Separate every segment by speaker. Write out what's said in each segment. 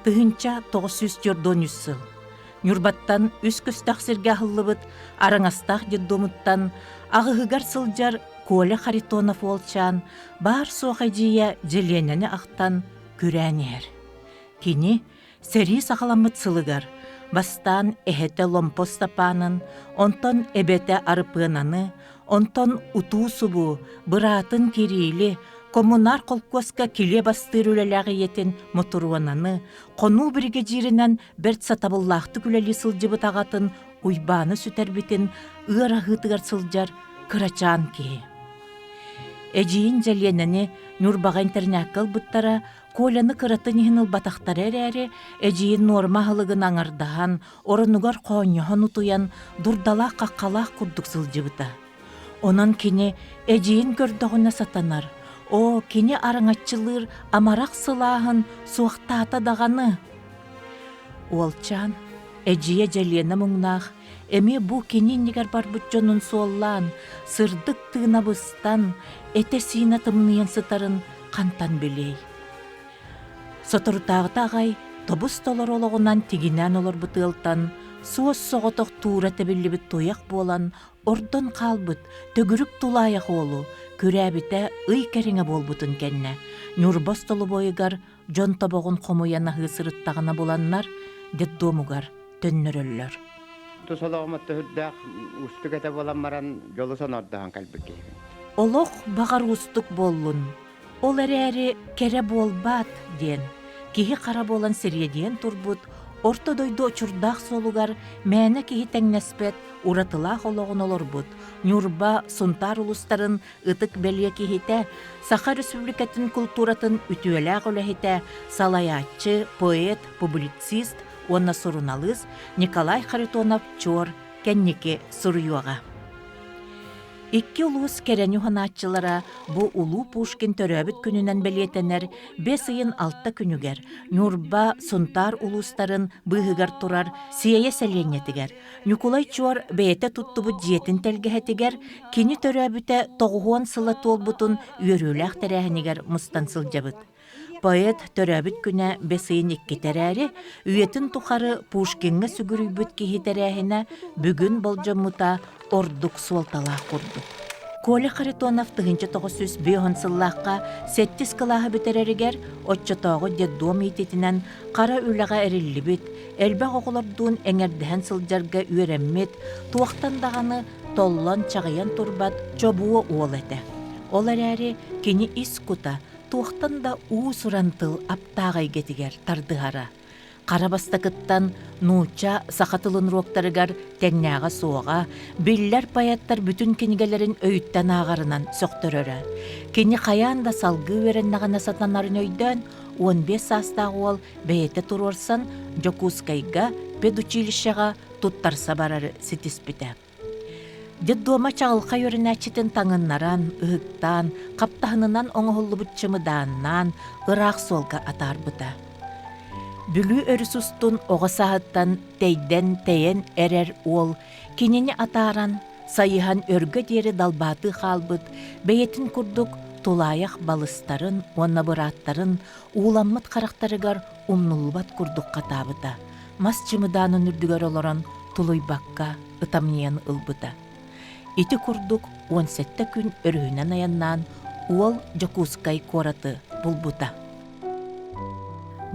Speaker 1: Тыһынча 914 сыл. Нюрбаттан үс көстақ сирге ахыллыбыт, араңастақ деддомуттан, ағығығар сылжар Коля Харитонов олчан, бар соғайдия желенені ақтан күрәнер. Кини сәрі сақаламыт сылыгар, бастан эхете ломпос тапанын, онтон эбете арыпынаны, онтон утуу субу, быратын кирили, коммунар колкоска киле бастыр үлеләғы етін моторуананы, қону бірге жирінен бәрт сатабыллақты күлелі сылжыбы тағатын, уйбаны сүтәрбітін, ығырағытығар сылжар кырачан ки. Эжиин жәленені Нюрбаға интернәккіл бұттара, Коляны кыратын ихіныл батақтар әрі, эжиин норма хылығын аңардахан, орынугар қоңяхан ұтуян, дұрдалақ қаққалақ күрдік сылжыбыта. Онан кені эжиин көрдіғына сатанар. О, кені араңатчылыр амарақ сылағын суақтата дағаны. Олчан, эжие жәлені мұңнақ, эми бу кениннигер бар бұтчонун суоллан, сырдык тыына быстан, эте сина тымныян сытарын қантан білей. Сотыртағыта ағай, тобус толар олығынан тегінен олар бұтылтан, суос соғытық тура тәбілі біт тояқ болан, ордон қалбыт, төгірік тулаяқ олу, көрәбіте ый кәріңе болбытын кәнне. Нюрбос толы бойығар, жон табоғын қомуяна ғысырыттағына боланнар, деддомугар төннөрөллөр.
Speaker 2: Тусолоғымытты хүрдәқ ұстық әті болан маран жолысан ордаған кәлбікі.
Speaker 1: Олық бағар ұстық болын. Ол әрі кәрі болбат, ден. Кихи қара болан сірjedен турбут, орта дойду очурдақ солугар, мәні кихи тәңнеспет, уратылақ олығын олар бұд. Нюрба сунтар улустарын ытык бәлия кихите, Саха Республикатын культуратын үтуеләқ оләхите, салаятчы, поэт, публицист, онна суруналыз Николай Харитонов чор кәннеке суруюаға. Икки улуыз кәрәню ханатчылара бу улу Пушкин төрәбіт күнінен бәлетенер 5 айын 6 күнігер Нюрба сунтар улустарын бұғығар турар сие сәленетігер. Николай чор бәйті тұттыбы жетін тәлгіхетігер, кені төрәбіте 9 сылы толбутын үйеріләқ тәрәхінігер мұстан сылжабыт. Поэт төрәбіт күнә 5 айын 2 тәрәрі, үйетін тұқары Пушкинға сүгірүйбіт кейі тәрәхіне бүгін болжамыта ордук суалталақ құрды. Коля Харитонов 1905 сыллаққа 7 кылағы бітерерігер, отчатағы деддом ететінен қара үліға әрілі біт, әлбәқ оғылардуын әңердіген сылжарға үйереммет, туақтандағаны толлан чағаян турбат чобуы ол әті. Ол әрі кені ис құта, туақтанда уу сұрантыл аптағай кетігер тардығара. Қарабастақыттан нуча сақатылын роқтарыгар тәнняға соға, биллер паяттар бүтін кенігелерін өйттен ағарынан соқтырыры. Кені қаян да салғы вереннағана сатанарын өйден 15 астағы ол бәйеті тұрорсан Жокускайға педучилищаға туттарса барары сетіспіті. Деддома чағылқа өрін әчетін таңыннаран, ұғықтан, қаптағынынан оңғылы бұтчымыданнан, ұрақ солға атар бұта. Бүлі өрісустун оғасағыттан тейден тейен әрер ол, кенені атаран, сайыған өргі дері далбаты қалбыт, бәйетін күрдік тулаяқ балыстарын, онна бұраттарын, уламмыт қарақтарыгар умнулбат күрдік қатабыта. Мас чымыданын үрдігер оларан тулуй баққа ытамниян ылбыта. Ити күрдік 17 күн өрігінен аяннан, ол Жокускай кораты бұлбыта.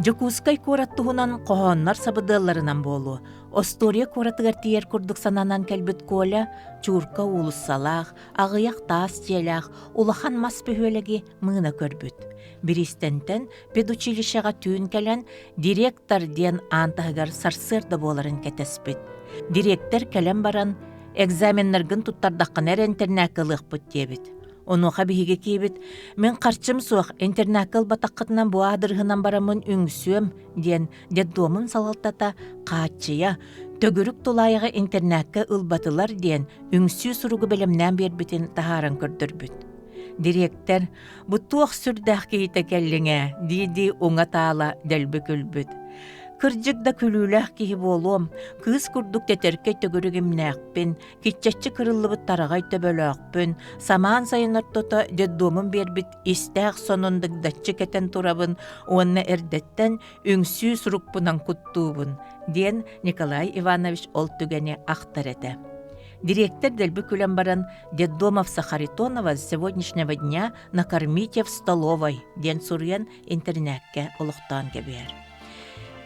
Speaker 1: Жокускай кораттығынан қоғаннар сабыдыларынан болу. Остория коратығар тиер күрдік сананан кәлбіт Коля, чурка улыссалақ, ағыяқ тас телақ, улахан мас пөхөлігі мұғына көрбіт. Біристентен педучилищаға түйін кәлін директор ден антағығар сарсырды боларын кәтеспіт. Директор кәлін баран экзаменнергін тұттардаққын әр интернәкілік бұт дебіт. Онуға бігі кейбіт, мен қарчым суақ интернәкіл батаққытынан бұадырғынан барамын үңсуем, ден деддомын салалтата қачыя, төгірік тұлайығы интернәккі ұлбатылар ден үңсу сұруғы білімнен бербітін тахаран көрдірбіт. Директор, бұттуақ сүрдәқ кейті кәліңе, дейді оңа тала дәлбі күлбіт. Кырдьык да күлүүлэх киһи болуом, кыыс курдук тетеркей төгөрүгимнээхпин, киччаччы кырыллыбыт тарагай төбөлөөхпүн, самаан сайынортото дөддуомун биэрбит истээх сонундыгдаччы кетен турабын, уонна эрдэттен үңсүү сурукпунан куттуубун, диэн Николай Иванович ол түгэни ахтар эте. Директор дэлбі күлен баран Деддомовса Харитонова с сегодняшнего дня накормите в столовой, ден сурьян интернетке олуқтан кебер.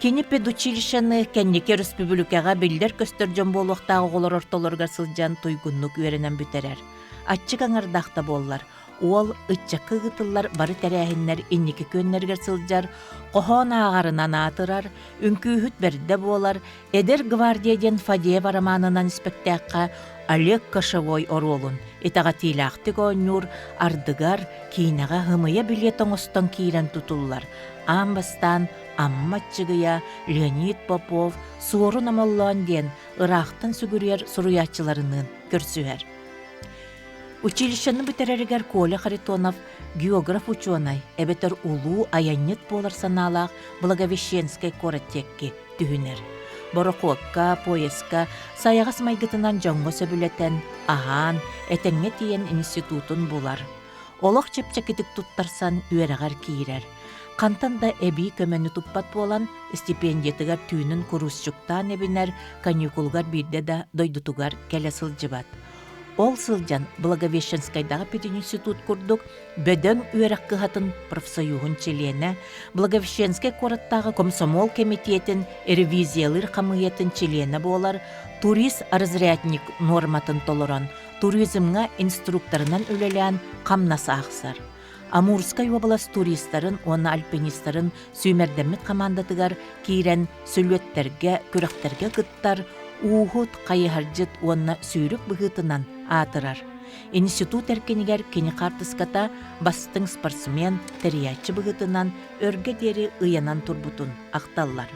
Speaker 1: Кені педучилищаны кеннеке республикаға билдер көстөржөн болуқтағы олар ортолорға сылжан туйгуннук үйерінен бүтерер. Атчык аңардақта боллар. Ол ытчакы гытыллар бары тәрәһиннер инники көннергер сылжар, қохон ағарынан атырар, үнкүйхүт берді болар, эдер гвардияден Фадеева романынан спектакка Олег Кошевой оролун, итаға тилақты гонюр, ардыгар, кейнаға хымыя билетон остон кейрен тутуллар. Амбастан, Амматчыгыя, Леонид Попов, Суору намаллан ден, ырақтын сүгүрер суруячыларынын көрсүер. Училищаны бүтерерігер Коля Харитонов географ ученый, эбетер улуу аяннет болар саналақ Благовещенской коротекки түхінер. Борококка, поеска, саяғас майгытынан жоңго сөбілетен, ахан, этеңе тиен институтун булар. Олық чепчекетік туттарсан үйерағар кейрер. Қантанда әбей көмені туппат болан, стипендиятыгар түйінін курусчуктан эбинер, каникулгар бирде да дойдутугар келе сылжыбат. Ол сылжан Благовещенскайдағы пединститут курдук, бөдөң үйерак кыхатын профсоюгун члене, Благовещенскай кораттағы комсомол комитетін ревизиялыр қамыетін члене болар, турист разрядник норматын толыран, туризмға инструкторынан үлелен қамнасы ақсар. Амурскай область туристарын, оны альпинистарын сүймердемит командатыгар кейрен сүлветтерге, күректерге кыттар, уухут қайыхаржыт онна сүйрік бұғытынан атырар. Институт әркенігер кені қартыската бастың спортсмен тәриячы бұғытынан өрге дері ұянан турбутун ақталлар.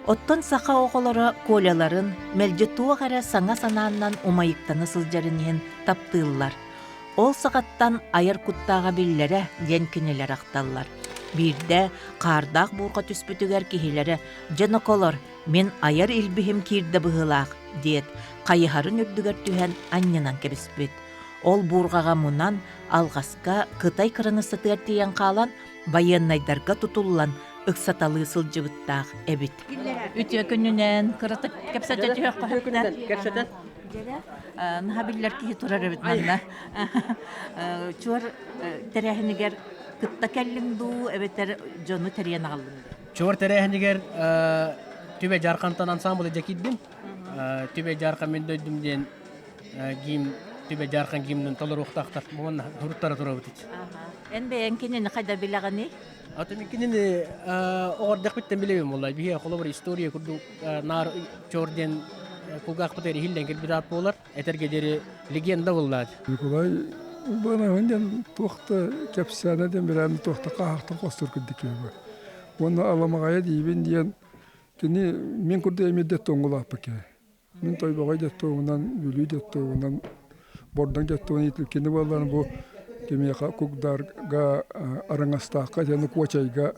Speaker 1: Оттон сақа оғылары коляларын мәлжетуы ғара саңа санааннан умайықтаны сылжарынен таптыыллар. Ол сағаттан айыр куттаға биллері ден кенелер ақталлар. Бирде қардақ бұрға түспүтігер кихилері «Жаноколор, мен айыр илбихим кирді бұғылақ» дед, қайыхарын үрдігер түхен аннянан кебіспет. Ол бұрғаға мұнан алғасқа Қытай қырыны сытыр тиен қалан байыннайдарға тұтулан ұқсаталы сылжыбыттақ әбіт. Үтіе күнінен қырытық кепсәті түйек қойықтан. Нахабиллер кихи турар эбит манна. Чуар терехинигер кытта келлимду эбетер жону терен алды.
Speaker 3: Чуар терехинигер түбе жаркантан ансамблы жакиддим. Түбе жаркан мен дөйдүм ден гим түбе жаркан гимнин толор уктактар. Мон хуруттара турабыт.
Speaker 1: Энбе энкинин кайда билагани?
Speaker 3: Атымикинин ордак биттен билебем буллай. Бие колобор история курду нар чорден Кугак потери хилден кирбидат болар, этергедери легенда буллар.
Speaker 4: Николай бана өнден тоқта кепсанаден берән тоқта қахтан қостыр күддік ебі. Оны аламағая дейбен дейін кені мен күрді әмедет тоңғылап бәке. Мен тойбағай дет тоғынан, үлі дет тоғынан, бордан дет тоғын етіліп кені боларын бұл кемеға күгдарға араңастаққа, және қуачайға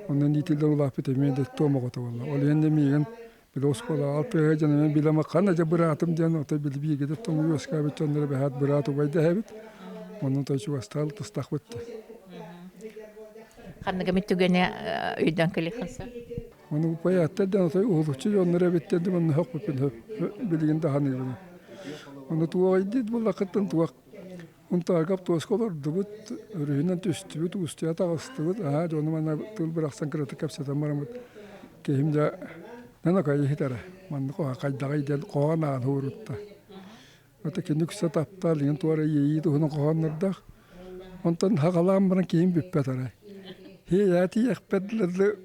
Speaker 4: онын етілден ұлап бәте мен дет тоғымағыта болар. Ол енді меген Biloscola alpaya canım bilama kanaca bıraktım diyen o tabi bilgiye gidip tomu yoska bir çanları behat bıraktı bayda hebit onun taşı vastal tastak bitti.
Speaker 1: Kanıga mitügene uydan kılıksa.
Speaker 4: Onu payatta da tabii oldukça onlara bitti de onun hak bilgin daha ne bileyim. Onu tuvağa gidip bu lakıttan tuvağa onu targap toskolar dubut rühünden tüstübüt ustuya tağıstıbıt aha onu bana tül bıraksan kırıtık kapsatan maramut kehimde Nana kayı hitara, man ko kaydağı del koğana hurutta. Ota kinükse tapta lin tuara yeyi tuhun koğanırda. Ondan hakalam bana kim bippetara. Hiyati yakpedlerle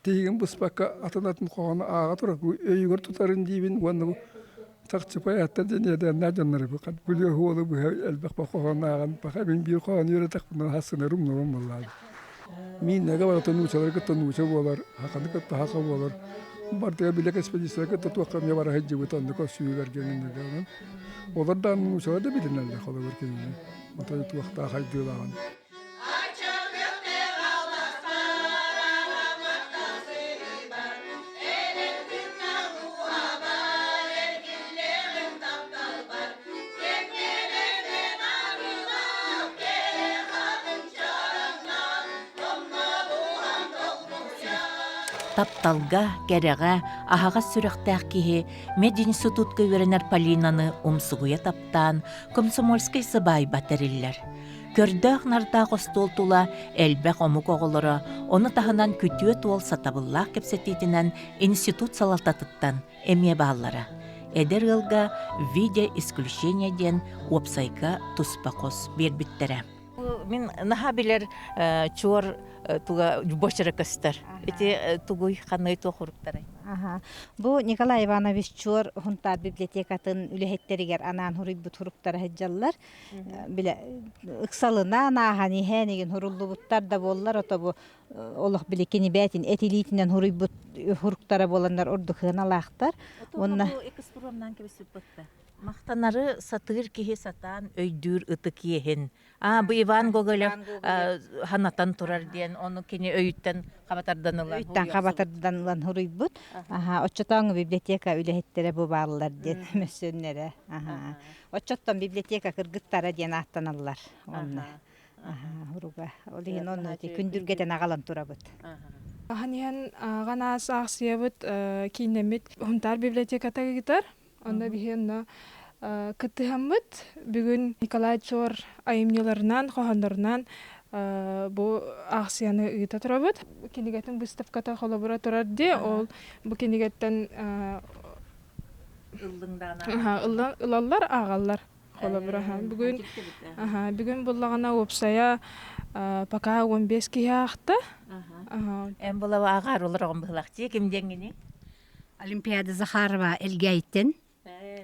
Speaker 4: tigin buspaka atanatın koğana ağa tura öyügür tutarın dibin vanı takçıpa yatta deniyeden nacanları bu kad biliyor huolu bu elbek ba koğana ağan baka bin bir koğana yöretek bundan hasını rumlarım vallahi. Min ne kadar tanuçalar ki tanuça bolar, hakanı ki haka bolar. Bartaya bile ekspedisyon ki tutuakam ya var hacı bu tanıdık o suyular gelin de gelin. Onlardan uçağı da bilinirler kalı verken. Ondan tutuakta hacı dağın.
Speaker 1: тапталга, кереға, ахаға сүрәқтәк кихи, Мед институтка үйренер Полинаны умсугуя таптан, комсомольской сыбай батыриллер. Көрдәк нардақ остол тула әлбәк омук оғылыры, оны тахынан күтіе туол сатабыллақ кепсететінен институт салалтатыттан әме бағалары. Эдер ылга видео исключение ден опсайка туспақос бербіттері. Мен наха билер чуар туга бошыра кыстар. Эти тугуй ханной тохуруктары.
Speaker 5: Бу Николай Иванович Чор хунтар библиотекатын үлехеттеригер анан хурибут хуруктары хеджаллар. Биле ыксалына нахани хенеген хуруллубуттар да боллар, ото бу олох билекени бәтин этилитинен хурибут хуруктары боландар орду хыналахтар.
Speaker 1: Онна экспромнан кебесиппатта. Мақтанары сатыр кихи сатан өйдүр ыты киехин. Бу Иван Гоголев ханатан турар диен, оны кені өйттен қабатарданылар.
Speaker 5: Өйттен қабатарданылар хурибут. Отчотоң библиотека үлехеттере бу барлар диен мөссөннере. Отчоттон библиотека кыргыттара диен аттаналар. Онна. Хуруга. Олеген оны күндүргеден агалан турабыт.
Speaker 6: Ханиян гана саксиябыт кинемит хунтар библиотеката гитар. Онда бихенна кытыхаммыт бүгүн Николай Чор айымныларынан, хохандарынан бу акцияны ыйта турабыт. Кинигеттен выставката холобура турар де, ол бу кинигеттен ылаллар агаллар холобура. Бүгүн буллагана опсая пока 15 кияхта.
Speaker 1: Эм була агар олорогон былакчы кимдеңини?
Speaker 7: Олимпиада Захарова Элгейтен,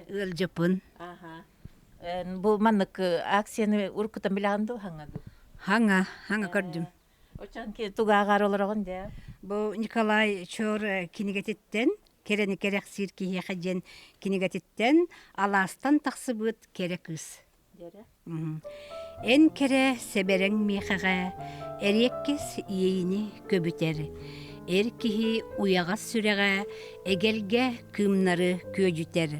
Speaker 7: Ылжыпын.
Speaker 1: Бу маннык акцияны уркутан билганды хаңаду?
Speaker 7: Хаңа көрдүм.
Speaker 1: Очанки туга агар олорогон де?
Speaker 7: Бу Николай Чор кинегететтен, керени керек сирки хехаджен кинегететтен, аластан тақсыбыт керек ыс. Эн кере себерең мехаға, эреккес иейini көбүтер. Эркихи уяға сүрәгә, эгелге кымнары көжүтер.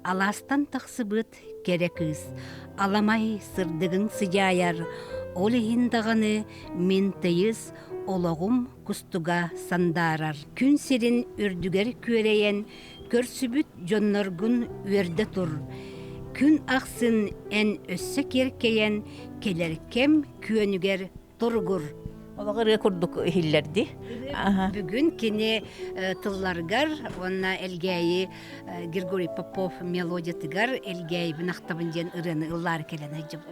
Speaker 7: Аластан тақсыбыт керек ыс. Аламай сырдығын сыжаяр. Олихин дағаны мен тыйыз олығым кустуга сандарар. Күн серин үрдүгер көрейен, көрсүбүт жонноргун үрді тур. Күн ақсын ән өссі керкейен, келеркем көнүгер тургур.
Speaker 1: Олагыр курдук хиллерди.
Speaker 7: Бүгүн кене тылларгар, онна элгейи Григорий Попов мелодиятыгар элгейи бинақтабын ден ырыны ыллар келен ажып.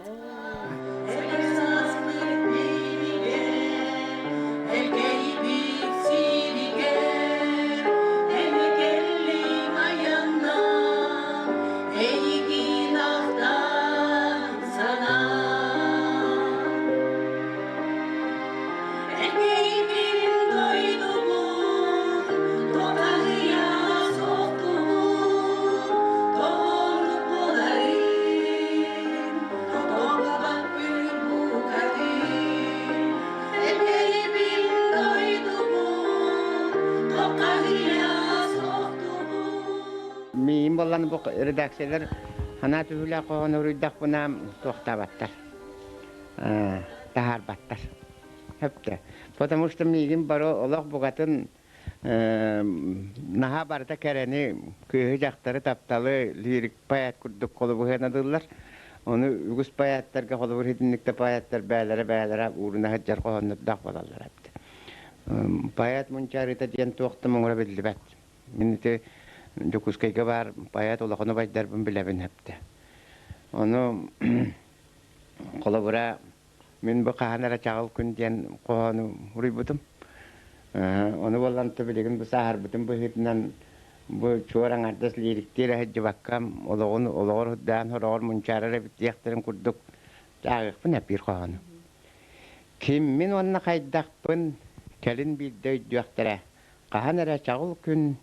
Speaker 2: Миим боллан бу редакциялар хана түһүлә когон урыйдак буна тохтабаттар. Тахарбаттар. Хепте. Потому что миим бары олох бугатын наха барда керени көһү жактары тапталы лирик паят курдук колу буһанадылар. Оны үгүс паяттарга колу буридинникте паяттар бәләре урына хаҗар когоннак болалар хепте. Паят мунчарыта ден тохты моңра билдибат. Минте Жокускайга бар паят олахоны байдарбын билебин хепте. Оны колобура мен бу каханара чагыл күн ден кону урыйбутум. Оны боллан төбелеген бу сахар бутун бу хитнан бу чураң ардас лириктер хаҗбаккам ологор дан хорор мунчарары битектерин курдук чагыкпын бир кону. Ким мен онна кайдакпын келин билдей жактара. Каханара чагыл күн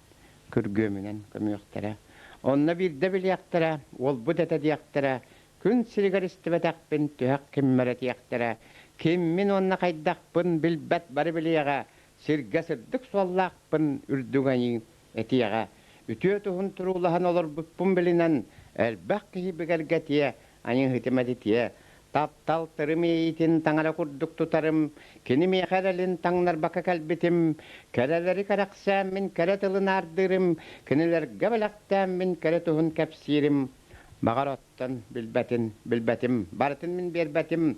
Speaker 2: күргөмүнен көмөктөрө. Онна бирде билектера, ол будета диектера, күн сигаристебетакпен төһәк киммәре диектера. Ким мен онна кайдакпын билбәт бары билега, сиргәсердик суаллакпын үрдүгәни этияга. Үтүе тухун турулахан олар буппун билинен, әлбәк ки бигәргәтие, анын хитемәдитие, Таптал тырым ейтін таңара күрдік тұтарым, кені мейхәрәлін таңнар бақа кәлбетім, кәрәлері қарақсам мен кәрә тылын ардырым, кенелер гәбәләқтәм мен кәрә тұғын кәпсирім. Бағар оттан білбәтім, барытын мен бербәтім,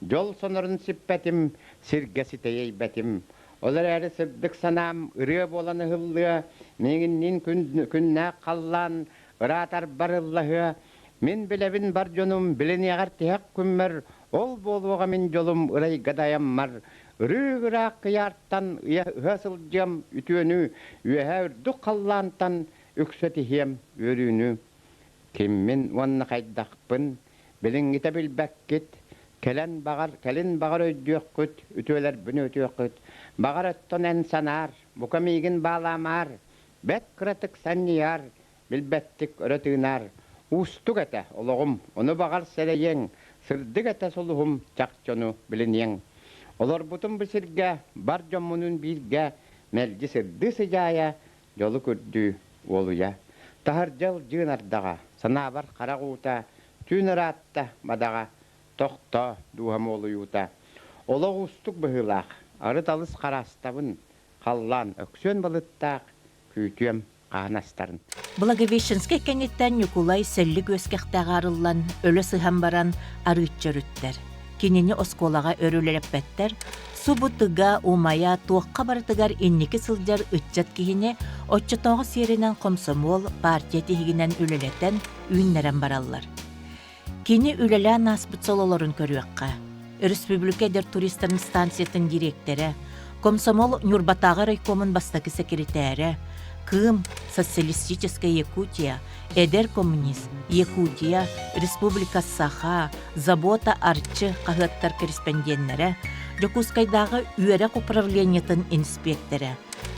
Speaker 2: жол сонырын сипбәтім, сиргәсі тәйей бәтім. Олар әрі сырдық санам, ұры боланы ғыллы, меңіннен күннә қаллан, ұратар барыллығы. Мен біләбін бар жонум, білін яғар тияқ күммір, ол болуға мен жолым ұрай гадаяммар. Ұры-ғырақ қиярттан ұғасыл жам үтіөні, үйәә үрді қаллантан үксөті хем өріні. Кеммен онны қайдақпын, білін ете білбәккет, кәлін бағар өйдіөк күт, үтөөлер бүні өтіөк күт. Бағар өттон ән санар, бұқа мейгін баламар, бәт қыратық саннияр, білбәттік өрөтігінар. Устук әті, олығым, оны бағар сәрейен, сырдық әті солығым, чақ-жону білінен. Олар бұтын бұсырға, бар жоммунun бірге, мәлді сырды сыжая, жолы көрді олуя. Тахар жал жын ардаға, сана бар қарағуыта, түн ыратта мадаға, тоқта дуғам олуюта. Олық устук бұғылақ, арыт алыс қарастабын, қаллан өксен балыттақ, күйтуем қағанастарын.
Speaker 1: Благовещенске кенеттен Николай сәлі көскектағы арылан, өлі сыған баран арытчар үттер. Кенені осколаға өрілереппеттер, субутыға, умая, туаққа барытыгар иннекі сылдар үтчат кейіне, отчатоғы серінен комсомол, партия тегінен үлелеттен үйіннерен баралар. Кені үлелән аспыт сололарын көріуаққа. Республикадер туристерін станциятын директері, комсомол Нюрбатағы райкомын бастағы секретәрі, Кым, Социалистическая Якутия, Эдер коммунист, Якутия, Республика Саха, Забота Арчы қағыттар корреспонденттері, Жокускайдағы үйерек управлениятын инспекторы,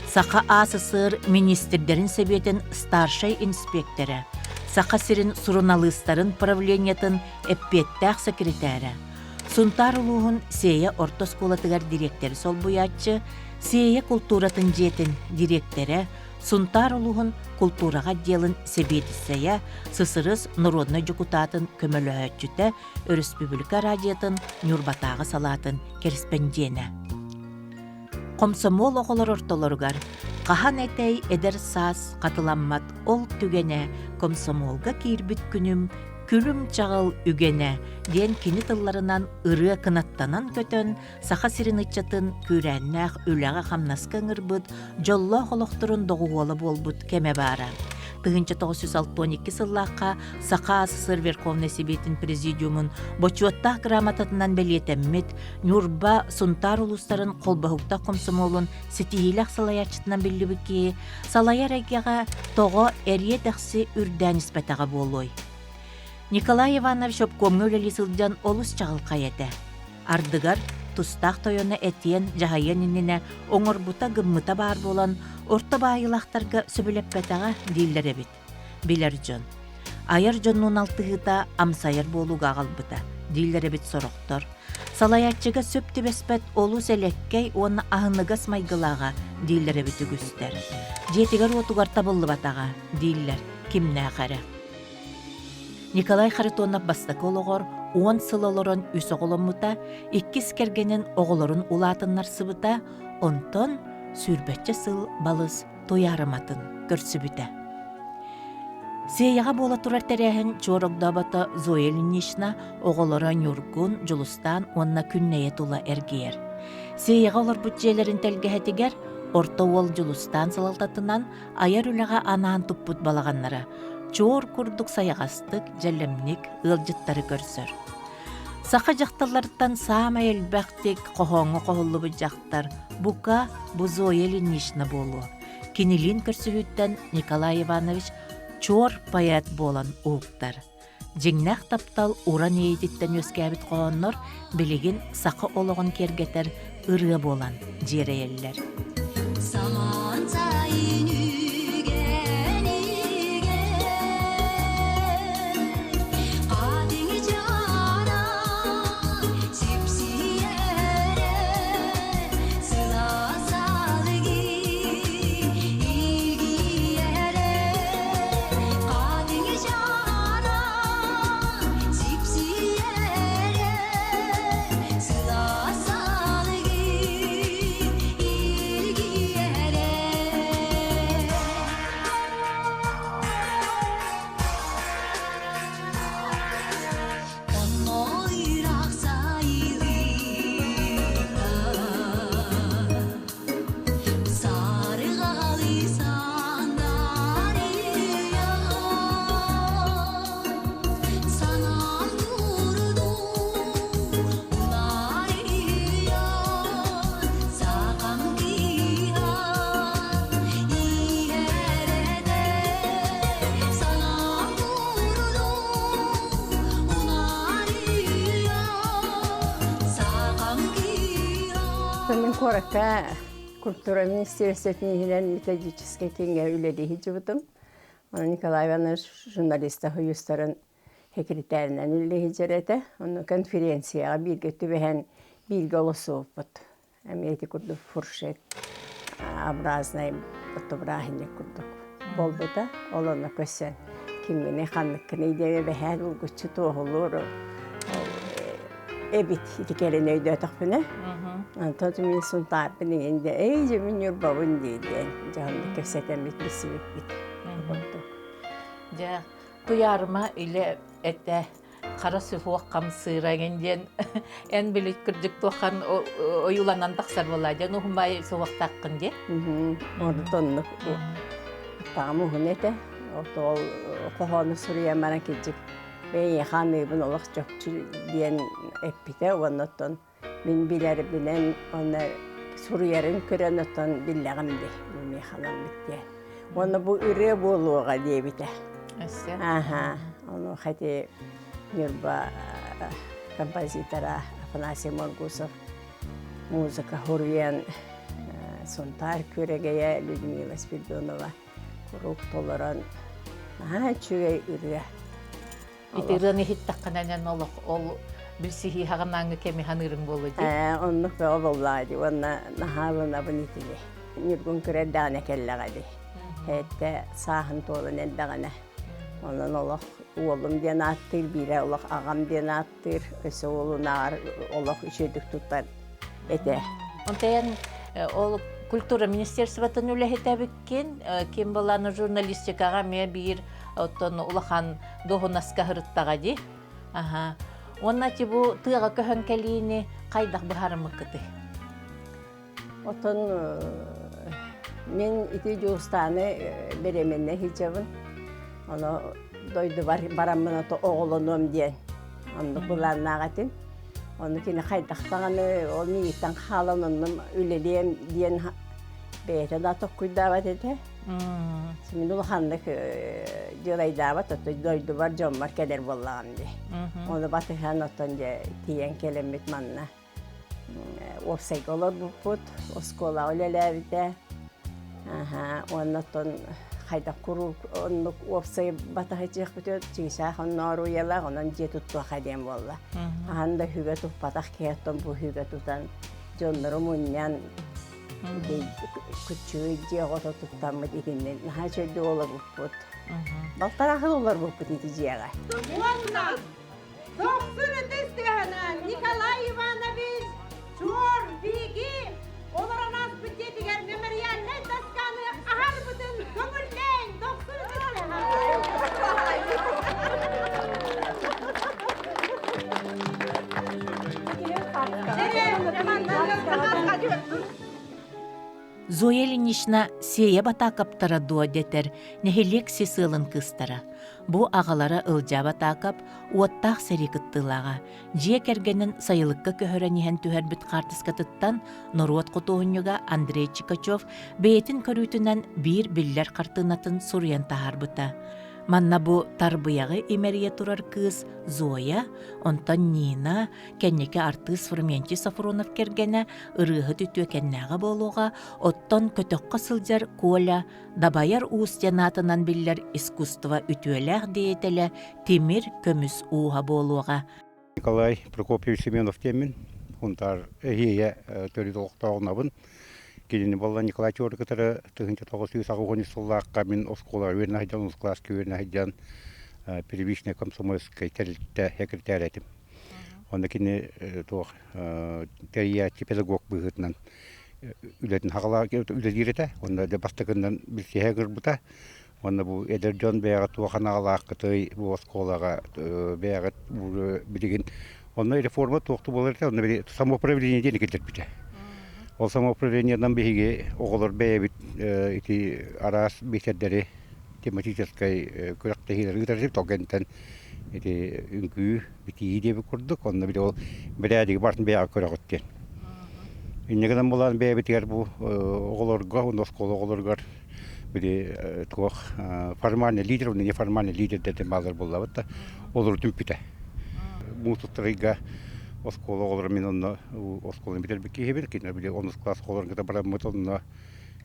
Speaker 1: Саха АССР министрдерін себетін старшай инспекторы, Саха сирин сурыналыстарын правлениятын эппеттәқ секретәрі, Сунтар улуғын Сея ортосколатығар директері сол бұятчы, Сея культуратын жетін директері, Сунтар улуғын культураға делін себетісея, сысырыз народный депутатын көмөлі Республика радиотын Нюрбатағы салатын корреспондені. Комсомол оғылар ортолоргар, қахан әтей эдер сас қатыламмат ол түгене, комсомолға кирбит күнім, күлім чағыл үгене, ден кені тылларынан ұры кынаттанан көтін, сақа сирин ытчатын күрәннәқ үләға қамнаскан ұрбыд, жолла қолықтырын доғуолы болбыд кеме бара. 1962 сыллаққа Сақа АССР Верховный Себетін Президиумын бочуаттақ грамотатынан бәлетеммет, Нюрба Сунтар улустарын қолбағықта комсомолын сетихилақ салаячытынан білібіке, салаяр әгеға тоғы әрие тәқсі үрдән іспәтаға болой. Николай Иванович обкомны өлелі сылдан олыс чағыл қайеті. Ардыгар тустақ тойоны әтиен жағайын иніне оңырбута гыммыта бар болан орта байылақтарға сөбілеппетаға дейлері бит. Білер жон. Айар жонның алтығыта амсайыр болуға қалбыта. Дейлері бит сұрықтыр. Салаятчыға сөпті беспет олус әлеккей оны ағыныға смайгылаға дейлері бит үгістер. Жетігер отуғар табылы батаға дейлер кімне қары. Николай Харитонов бастакы олығыр, 10 сылылырын үсі оғылымыта, 2 кергенін оғылырын улатыннар сыбыта, онтон сүрбәтчі сыл балыз тоярыматын көрсібіті. Сейяға бола тұрар тәрәхін чорогдабата Зоэлинишна оғылыра Нюргун, Жулустан, онна күннәе тула әргейер. Сейяға олар бүтжелерін тәлгәхетігер, орта ол Жулустан сылалтатынан аяр үліға анаан тұппыт балағаннара, чор курдук саяғастык, жәлемник, ылжыттары көрсір. Сақа жақталардан сама елбәқтек қоғоңы қоғылы бұ жақтар, бұқа бұзо елінішіні болу. Кенелин көрсігіттен Николай Иванович чор паят болан уықтар. Жеңнәқ таптал уран ейдеттен өскәбіт қоғынныр, білеген сақы олығын кергетер ұры болан жереелер.
Speaker 8: Скорaka культура министерствотинен методический теңге үлелихи жыбытым. Николай Иванович журналиста хуюстарын секретарынан үлелихи жарады. Оны конференцияға бирге түбәһен бирге олысу бұд. Америка күрді фуршет образный фотографияны күрдік. Болды да, оланы көсен. Кимгені ханныққын идеме бәхәл ұлғытшы тоғылыр. Эбит итикерин өйдө атакпыны. Антон мен сунтар бининде эйже мен юрбабын дейди. Жаны кесетен битлиси бит.
Speaker 1: Ja, туярма иле эте кара сүфуак камсырагенден эн билик кырдык тохан оюланан таксар болажа. Нухумбай суактаккын де.
Speaker 8: Ордонлук. Тамы хунете. Ортол коханы Сурия мана кечик. Ben hanımın olarak çok diyen epite ondan ben bilir bilen onlar Suriye'nin körenotan billeğimdi bu mehalam bitti. Onu bu üre buluğa diye bite. Aha, onu hadi yurba kompozitora Afanasy Morgusov, muzika Hurriyen Sontar Küregeye Lyudmila Spiridonova, Kuruk Toleran, aha çüge üre.
Speaker 1: Итираны хиттакканан ол билсихи хагамаңы кеми ханырын болуди.
Speaker 8: Онны боллайды. Онна нахалына бунитили. Ниргун күрәдәне келләгәди. Хәтта сахын толын элдәгәне. Оннан олох улым ден аттыр, бире олох агам ден аттыр, өсө улунар олох үчөдүк туттар эте.
Speaker 1: Онтен ол культура министерствотун үлехетебиккен кем баланы журналистикага ме бир оттон улахан дохунаска хырыттага ди. Аха. Онна ти бу тыга көһөн келини кайдак бахарымыкты.
Speaker 8: Отон мен ити жустаны беременне хижабын. Оны дойду барамына то оголонум диен. Онды буларнагатын. Оны кини кайдактаганы ол ниеттен халанынным үлелем диен бейте да токуйдават эте. Şimdi ulahanlık cıraydavat doydu var jommar keder bollandı. Onu batıhan otunca tiyen kelemet manna. Ofsayg olur bu put, oskola öylelerde. Aha, ondan hayda kuru onu ofsay batahacak bitiyor. Çişah onlar uyala onun jetuttu hadem bolla. Ahanda hüge tut batah kehton bu hüge tutan jonları munyan küçüğü diye oto tuttamı dikinden ha şöyle olur bu put. Baltarahı olur bu put diyeceğe.
Speaker 9: Ondan doktorun desteğinden Nikolay Ivanoviç Çor Bigi olarak bütçediğer memorialle daskanı ahar bütün gömülden doktorun desteğinden.
Speaker 1: Зоя Ильинична сея бата каптара дуа детер, нехелек сесылын кыстара. Бу ағалара ылжа бата кап, уаттақ сәри кыттылаға. Жие кергенін сайылыққа көхөрәнихен түхер бүт қартыскатыттан Норуат Котоғынюға Андрей Чикачев бейетін көрүтінен бір биллер қартынатын сурьян тахар бұта. Манна бу тарбыяғы эмерие турар кыз Зоя, онтан Нина, кеннеке артыс Ферменти Сафронов кергене ырыгы түтүө кеннеға болуға, оттон көтөкқа сылжар Коля, дабайар уус жанатынан биллер искусство үтүөләг дейетеле темир көмүс уға болуға.
Speaker 10: Николай Прокопьевич Семенов темен, онтар эгие төрүдолуктагынабын. Келini болла Николай Чорыкытары 1990 мен оскола верна хайдан класска верна хайдан первичная комсомольская терилте секретарь этим. Онда кини то терияти педагог быгытнан үлетин хагала үледирете, онда да бастыгындан билсегер бута. Онда бу Эдердон бега туаханага кытай бу осколага бега билген. Онда реформа токту боларда, онда бир самоуправление дени кетирбите. Ол самоуправлениедан беге оголор бейбит ити арас беседдери тематической көрөктөгүлөр үтөрүп тогентен ити үңкүү бити деп курдук. Онда бир ол бирәдиги бартын бега көрөттен. Иннегеден булан бейбитер бу оголорго, ондоскол оголорго бир тох формальный лидер, неформальный лидер деп мазар боллабытта. Олор түмпите. Мутуттарыга оскола олар мен онна осколын битербик кихебин кине биле 10 класс олар гыта барамыт онна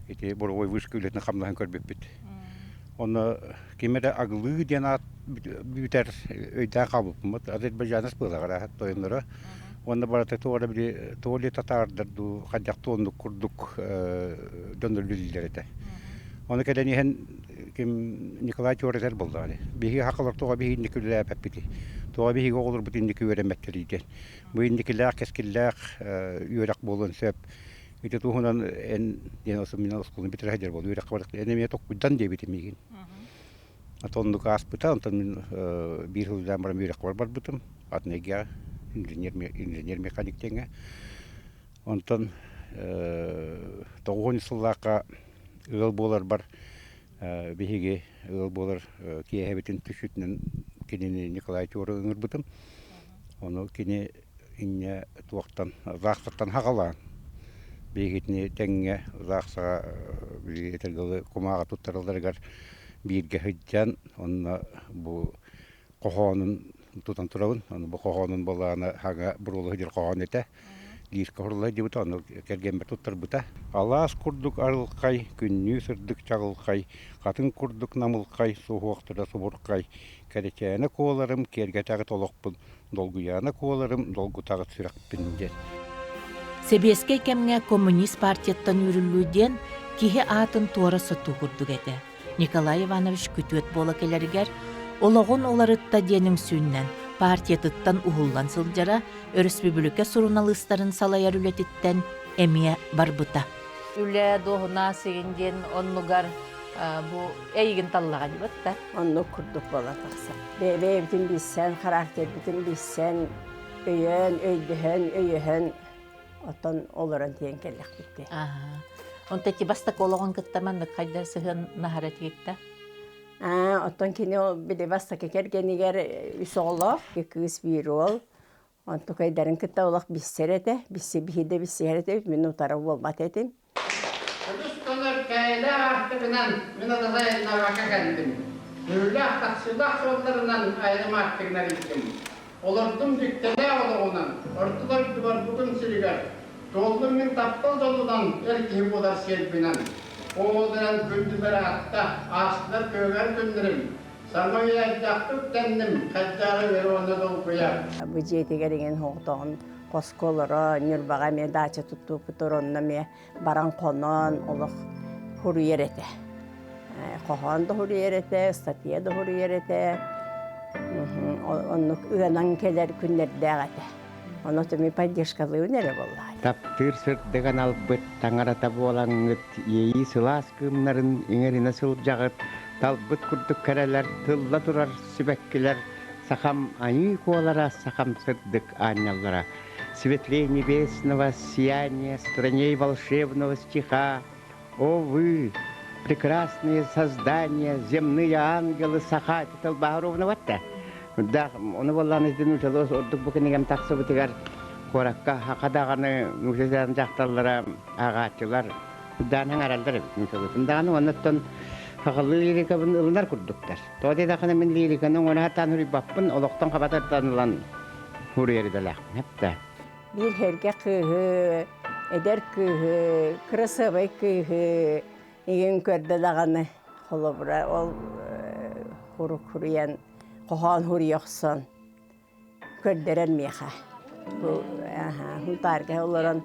Speaker 10: эти боровой вышка үлетне хамнахан көрбөппүт. Онна кемеде аглы денат битер өйдә кабылмыт. Азербайҗаныс булгара тоеннары. Онда барата тоора биле тооле татардарду хаҗак тонду курдук дөндүрлүлләрдә. Оны кәдәни һән ким Николай Чорезер булды әле. Биһи хакылар тога биһи никүлләр пәппити. Тога биһи голыр бит инде күрәмәттер иде. Бу инде киләр кескилләр юрак булын сөп. Ите тухунан эн деносу минал скулын битер хаҗар булды. Юрак бар. Энеме ток будан дебит мигин. Атонду кас бута, онтан мин бир хуздан бар юрак бар бутым. Атнега инженер механик теңе. Онтан тогон сыллака ыл болар бар. Биһиге ыл болар киһебитин түшүтнен кинени Николай Чоры ыңыр бутым. Оны кине инне туактан захтан хагала. Бигитне теңге захсага бигетелгеле кумага туттарылдыргар бирге хыджан онна бу кохонун тутан турабын. Аны бу кохонун баланы хага бурулы хыжыр кохон эте. Лис корлай дибут аны кергенбе туттар бута. Алас курдук арылкай, күннү сырдык чагылкай, катын курдук намылкай, сууактыра субуркай. Керечене коларым керге тагы толокпун. Долгуяна коларым долгу тагы сүрөкпүн дер.
Speaker 1: Себеске кемге коммунист партияттан үрүлүүден кихи атын туора соту курдук эте. Николай Иванович күтүөт бола келергер, ологон оларытта денің сүйіннен партиятыттан ухуллан сылжара, республика сурыналыстарын салаяр үлетіттен эмие барбыта.
Speaker 11: Үле доғына сегенден оннугар бу эйгин таллага дибатта.
Speaker 8: Онну курдук бола тақса. Бебе битин биссен, характер битин биссен, өйөн, өйөһөн, отон олорон тиен келлек битти.
Speaker 1: Онта ки бастак ологон кыттаман кайдар сыгын нахаратигитта.
Speaker 8: Отон кини биде бастак кергенигер үсооло, кыз бир ол. Онту кайдарын кытта олак биссерете, биссе бихиде биссерете, мен утара болбат этим.
Speaker 2: Ödüstünler kayla ahtıgınan minadazayına vakakandım. Nürlah taksılah sollarından ayrıma ahtıgınar ettim. Olurdum düktene olduğundan, ortalar duvar bugün siligar. Doldum min taptal doludan erkeği bolar selbinen. Oğuduran gündüleri atta, astılar köver gündürüm. Sana yayacaktık kendim, kaçarı veri ona dolkuya.
Speaker 8: Bu jeytiger ingen hoğduğun koskolara, nürbağa me daça tuttu putoronna me baran konon oluk hurriyer ete. Kohan da hurriyer ete, statiye da hurriyer ete. Onluk uyanan keler günler dağıtı. Onu tümü поддержкалыğı nere vallahi.
Speaker 2: Taptır sırtdıgan alıp bıt, tangarata boğalanıt, yeyi sılas kımların inerine sılcağıt, talbıt kurduk kereler, tılla durar sübekkiler, sakam ayı kovalara, sakam сырдык анялlara. Светлее небесного сияния, странней волшебного стиха. О вы, прекрасные создания, земные ангелы, сахати, талбахаровна, вот так. Да, он валланы изден учалос, ордук букенегем таксы бутигар, коракка, хакадаганы, нушезерін жақталлара, ағатчылар, даның аралдар, даны оннаттан хақылы лирикабын ылынар күрдіктер. Тоде дақына мен лириканың оны хаттан хүрі баппын, олықтан қабатарданылан хүрі еріділәқ. Хепті.
Speaker 8: Bir herge kıhı, eder kıhı, krasavay kıhı, igen körde dağını kolobra, ol huru kuruyan, kohan huru yoksun, körderen miha. Bu, huntarga olaran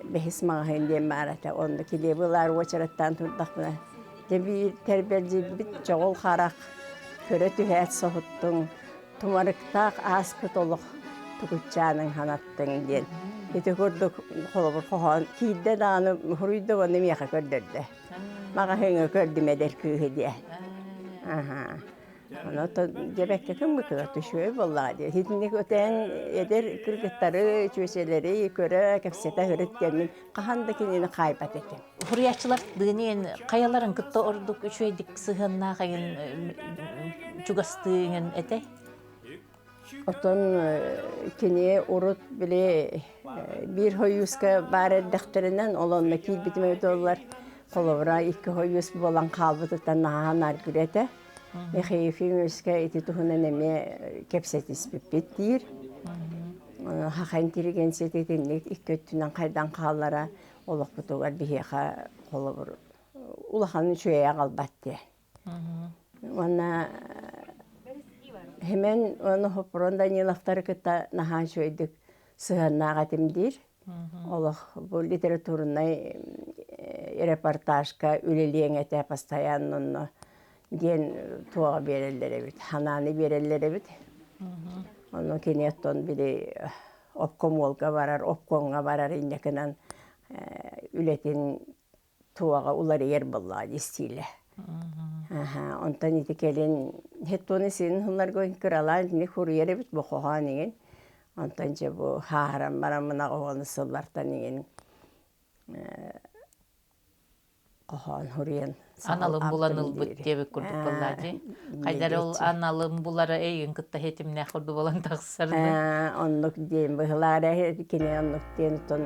Speaker 8: behis mağın diye marata, ondaki lebular uçarattan turdak buna. Bir terbiyelci bit çoğul harak, köre tühet soğuttun, tumarıktak az kutoluk. Tukutçanın hanattın diyen. Ete kurduk kolobur kohan. Kiyde dağını huruydu onu miyaka kördürdü. Mağa hüngü kördüm eder köyü diye. Onu da cebekte kim mi kırtı şöyle vallahi diye. Hitnik öten eder kırgıtları, çöseleri, köre, kefsete hürret gelmin. Kahandakini kaybat ettim.
Speaker 1: Hurriyatçılar dığınıyın, kayaların kıtta orduk üçüydik sığınna kayın çugastığın ete.
Speaker 8: Oton kini urut bile bir hoyuska bare dakterinden olan nakil bitme dolar kolovra iki hoyus bolan kalbıtıtan nahanar gürete. Ve keyfim üske iti tuhuna neme kepsetis pipittir. Haqa intelligенция тетенлік ikköttünden qaydan qallara olaq butugar biheqa qolubur. Ulaqanın çöye qalbatdı. Ona hemen onu hopronda nilaftar kıta naha çöydük sığannağa timdir. Olaq bu literaturuna reportajka üleliyen ete pastayanını diyen tuğa berellere bit, hanani berellere bit. Onu kenetton biri opkomolga varar, opkonga varar innekinan ületin tuağa uları yer bulladı istiyle. Ondan iti kelin hettoni senin hunlar goyn kralan ne huru yere bit bu kohaninin. Ondan ce bu haram maramına oğlanı sıllardan ingen kohan huriyen.
Speaker 11: Analım bulanıl bit diye kurduk bulladı. Kaydar ol analım bulara eyin kıtta hetim ne kurdu bulan taksardı.
Speaker 8: Onluk diyeyim bıhlara kine onluk diyen ton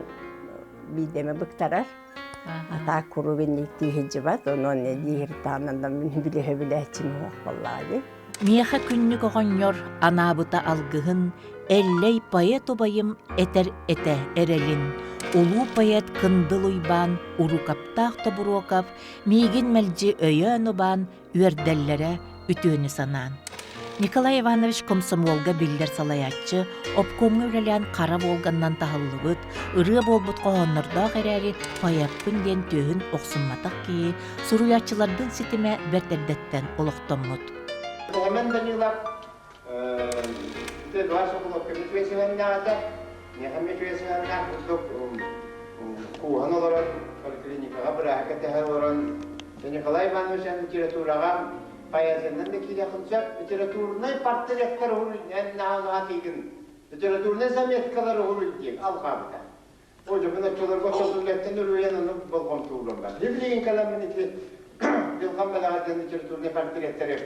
Speaker 8: bir deme bıktarar. Ata kuru binlik diye bat onun ne diye tanından bile bile çim vallahi.
Speaker 1: Miyaha künnük oğanyor anabıta algıhın, elley payet obayım eter ete erelin. Ulu payet kındıl uyban, uru kaptaq da burokap, migin melci öyön oban, üerdellere ütüğünü sanan. Nikolay Ivanoviç komsomolga biller salayatçı, opkomga ürelen kara volgandan tahallıbıt, ırığı bolbut qoğonlarda gereri payappın den töhün oqsunmatak ki, suruyatçılardın sitime berterdetten oloqtommut.
Speaker 2: Hemen deniyorlar. De doğa sokuluk kömütüyesi nağda. Ne kömütüyesi nağda kutluk kuhan olarak poliklinika bırakıp tehel olan Nikolay Ivanoviç'in literaturaga payasından da kile kılacak literatürüne portretler olur en nahatigin literatürüne zametkalar olur diye alqabda. O yüzden çolar başlıklardan ürüyen onu bolğon tuğurlar. Bibliğin kalamını ki bilqambalardan literatürüne portretler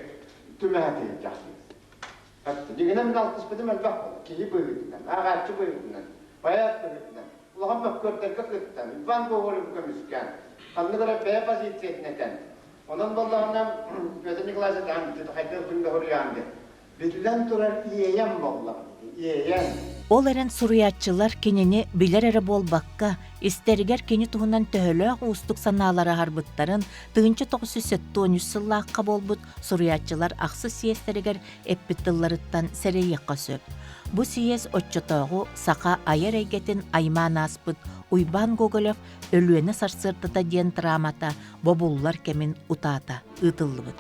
Speaker 2: tümahati yaxşıyız. Hatta diginem dalqız bidim elbaq ki buyurdan, ağaççı buyurdan, bayat buyurdan. Ulan bak körterke kıttan, van boğulum kömüsken. Kanlı gara bey vaziyetneten. Onun bollağından Pötü Nikolays'tan haytı günde huryandı. Bitilen turar iyeyem bollağım, iyeyem.
Speaker 1: Olaren suruyatçılar kenini biler ere bol bakka, isteriger keni tuğundan töhölöğ uustuk sanalara harbıtların, tığınçı 970 sıllıqqa bolbut suruyatçılar aqsı siyesteriger eppittillarıttan sereyekka söp. Bu siyes otçotoğu saqa ayar eygetin ayman aspıt, Uyban Gogolev ölüene sarsırtıda diyen травмата бобуллар кемин утата, ытыллыбыт.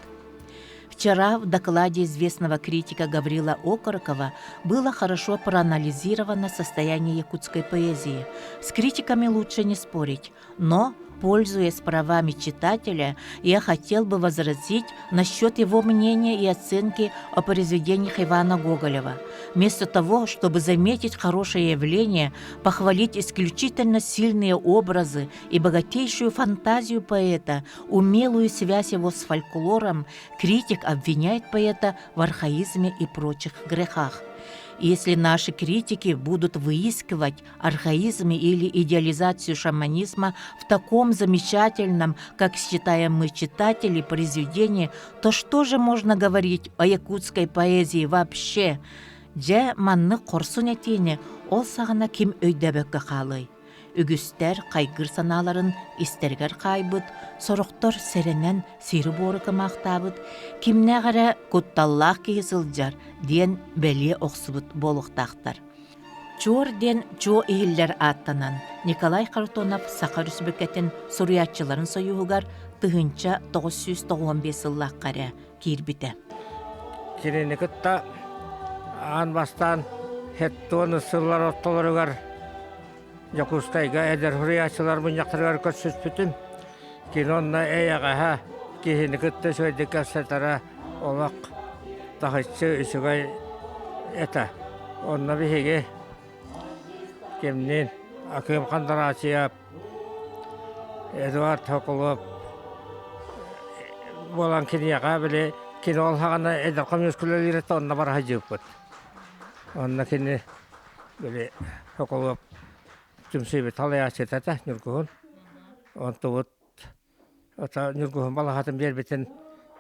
Speaker 1: Вчера в докладе известного критика Гаврила Окорокова было хорошо проанализировано состояние якутской поэзии. С критиками лучше не спорить, но, пользуясь правами читателя, я хотел бы возразить насчет его мнения и оценки о произведениях Ивана Гоголева. Вместо того, чтобы заметить хорошее явление, похвалить исключительно сильные образы и богатейшую фантазию поэта, умелую связь его с фольклором, критик обвиняет поэта в архаизме и прочих грехах. Если наши критики будут выискивать архаизм или идеализацию шаманизма в таком замечательном, как считаем мы читатели, произведении, то что же можно говорить о якутской поэзии вообще? Же манны корсун этине, ол сағына ким өйдәбөккө қалый. Үгістер қайгыр саналарын истергер қайбыт, сорықтор серенен сирі борықы мақтабыт, кимне ғара құтталлақ кейі сылжар, ден бәле оқсыбыт болуқтақтар. Чор ден чо ихиллер аттанан, Николай Картонов сақар үсбекетін суриятчыларын союғығар тығынча 995 сыллақ қара кирбіті.
Speaker 12: Кирені күтті анбастан хеттуыны сыллар оттолырығар Якутскайга эдер хуриячылар мұняқтырғар көтсіз бүтін. Кинонна әйяға кейіні күтті сөйді кәсетара олақ тақытшы үшігай әті. Онна бігеге кемнен Акым Қандарачияп, Эдуард Хокулып болан кинияға біле кино олғағана әдір коммунскүлер еретті онна бар хажып бұд. Онна кені біле Хокулып Тümsübü talaya çetete nürgühün. Ontuvut nürgühün balağatın bir bitin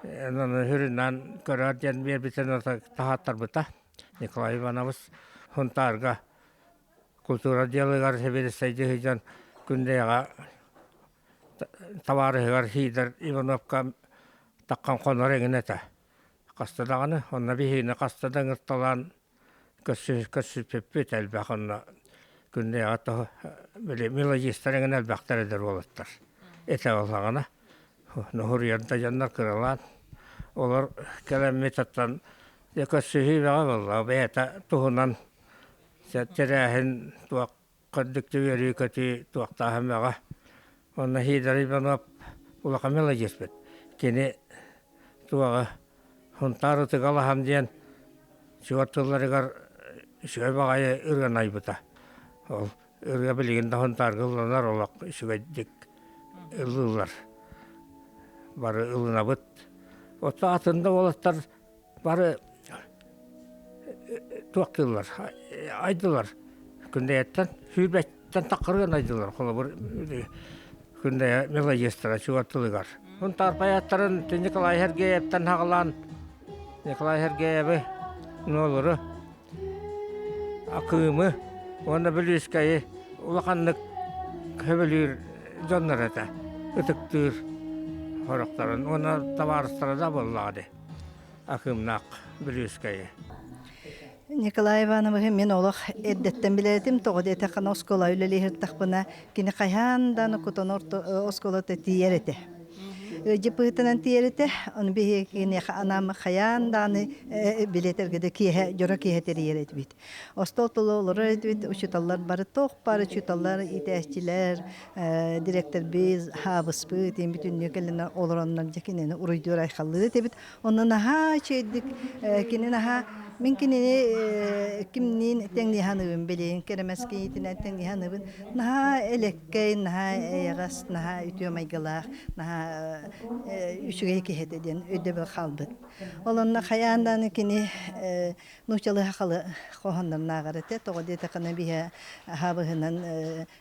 Speaker 12: hüründen görerden bir bitin tahattar bıta. Nikolay Ivanovich huntarga культура делыгар себересейді хыжан күндеяға таварыгар хидер Ивановка таққан қонар егін әті. Қастадағаны, онна бейхіне қастадан ұртталан көссіз пеппет әлбәқ онна күндеяға тұғы мелодистар егін әлбәқтар әдір болыттар. Әті олағана, нұхырыянда жаннар кырылан, олар кәләмет аттан көссізі бәға болла, бәйәті тұғынан терәхін туақ қаддікті вері көті туақтағын бәға. Онна хидер Иванов улақа мелодист бет. Кені туаға хунтары тыгала хамден чуаттыларыгар үсіге бағайы үрген айбыта. Ол үрге білігінде хунтар ғыланар олақ үсіге дек ұлылар. Бары ұлына бұт. Отта атында олаттар бары туақтылар, айдылар. Күнде еттен, сүйбәттен тақырған айдылар. Қолы бір күнде мелодистара чуаттылыгар. Хунтар паяттарын Николай Сергеевтен хағылан Николай Сергееві нолыры акымы оны біліскайы улақанлық көбілер жонлар әті үтіктір хорақтарын оны табарыстары да болады акымнақ біліскайы.
Speaker 13: Николай Иванович мен олық әддеттен білетім, тоғыд әтіққан оскола үлелі хірттақпына кені қайхандан күтін оскола тәтейер әті. Жепытынан тиерете, он бихекине анам хаяндан билетергеде кие жора кие терiyeret бит. Остолтолор бит, учуталлар бары тоқ бары чуталлар итәчиләр, директор без хабыс бит, бүтүн некелне олороннан жекинене уруйдур айхаллы дебит. Оннан ха чедик кинене ха Min kini kimnin tengni hanıbın bilin, keremeski itine tengni hanıbın. Naha elekkey, naha eyagas, naha ütüyomaygalaq, naha üçüge kehet eden ödebe kaldı. Olanla hayandan kini nuhçalı hakalı kohandan nağarete, toğu detekana bihe habıhınan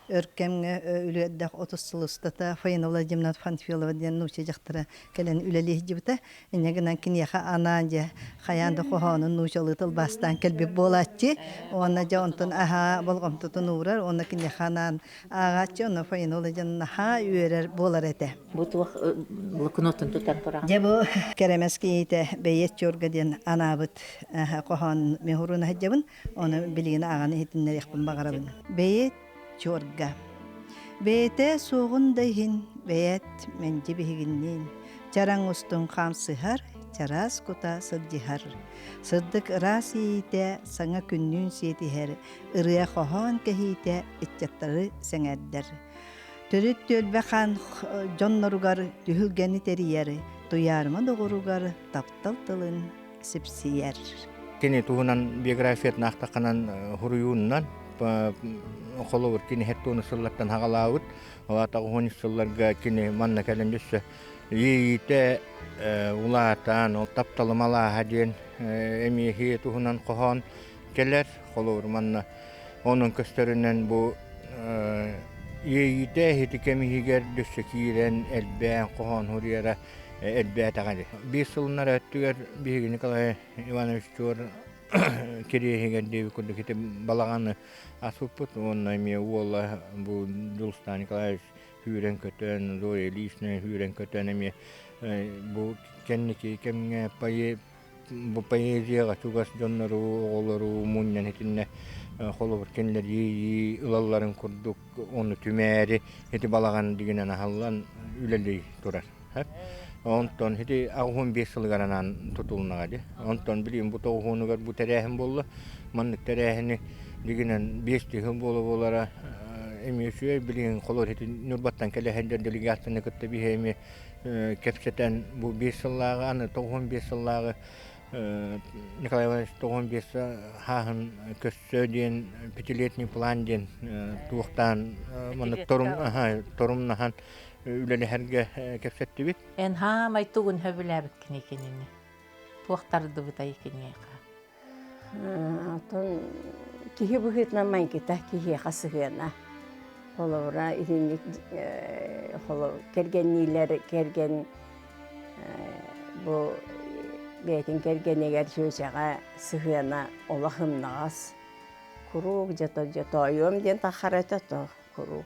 Speaker 13: örkemge ölü eddek 30 sılыстata Fayinola Cemnat Fantifiyolova diyen nuhçacaktıra kelen üleli hicibita. Enyeginan kini yaka ananca hayanda kohanın nuhçalı bastan kelbi bolatçı ona jonton aha bolgom tutun uğrar ona kini hanan ağaççı ona fayın olacan ha üyerer bolar ete
Speaker 11: bu tuğ bloknotun tutan tora
Speaker 13: ya bu keremeski ite beyet çorga diyen anabıt kohan mehurun hacabın ona bilgini ağanı hitinler yakpın bağarabın beyet çorga beyete soğun dayhin beyet menci bihiginnin Çarang ustun kamsıhar Çaras kuta sıdcihar. Sıddık rasiyite sana künnün siyetiher. Irıya kohan kehite iççatları senedder. Törüt tölbekan jonnorugar dühülgeni teriyer. Duyarma doğurugar taptal tılın sipsiyer.
Speaker 12: Kini tuhunan biyografiyat naqtaqanan huruyunnan oqolur kini hettunu sıllattan haqalawut. Oata honi sıllarga kini manna kalemjisse Yite ulatan taptalımala hadin emihi tuhunan kohan keler kolur manna onun kösterinden bu yite hitikemi higer düşekiren elben kohan huriyara elbe tagadi bir yıllar öttüger bir Nikolay Ivanoviç Çor kiriye higer devi kudu kite balağanı asuput onun emi uolla bu Dulstan Nikolay Hüren kötön, Zoe Lisne hüren kötön emi bu kendiki kemge bu poeziya tugas jonnaru oğulları munyan hetinne holur kendileri ılalların kurduk onu tümeri heti balagan diginen hallan üleli durar. Onton heti ağun 5 yıl garanan tutulnadı. Onton bileyim bu tohunugar bu terehen bolla manlık terehini diginen 5 yıl bolara Emiyüşüye bilin kolor heti nurbattan kele hender delegasyonu kıttı bir hemi kepseten bu 5 yıllığı anı 95 yıllığı Nikolay Ivanoviç 95 hahın kössödiyen petiletni plan diyen tuğuktan manık torum nahan üleli herge kepsetti bit.
Speaker 11: En ha may tuğun höbüläbik kini kinini. Tuğuktardı bıtayı kiniye ka.
Speaker 8: Ton kihi buhitna mankita kihi kasıhına. Holovra itinlik holov kergenniler kergen bu beytin kergeneger sözağa sıhına olahım nağas курук жотойом ден тахарата то курук.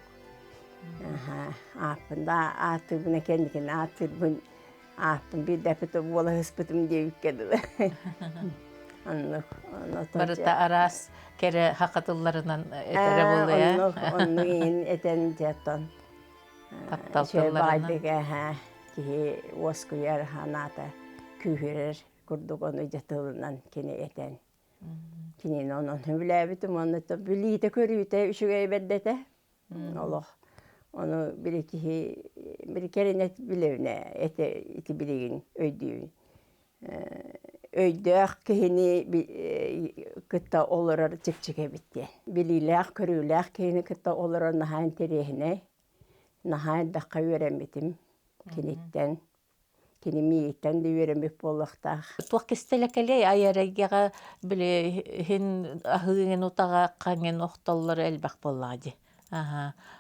Speaker 8: Апында атыбына кендикен атырбын апын bir дәпеті бола хыспытым дейік кеді.
Speaker 11: Барыта арас кере хақатыларынан этере болды, я?
Speaker 8: Онны ең етен жеттон.
Speaker 11: Тапталтыларынан.
Speaker 8: Кихи оскуяр ханата күйірер күрдік оны жеттылынан кені етен. Кенен onun hübüləbitim, onu da biliyte körüyte üşüge beddete. Allah. Onu bir kere net bilevne eti biligin öydüğün. Öydüğük kehini kıtta olurar çık bitti. Bililek, körüylek kehini kıtta olurar nahan terihine. Nahan dakika öğrenmedim kenitten. Kini miyitten de öğrenmek bollukta.
Speaker 11: Tuak kestelekele ayaraygaga bile hin ahıgın utaga kangen oxtalları elbaq bolladı.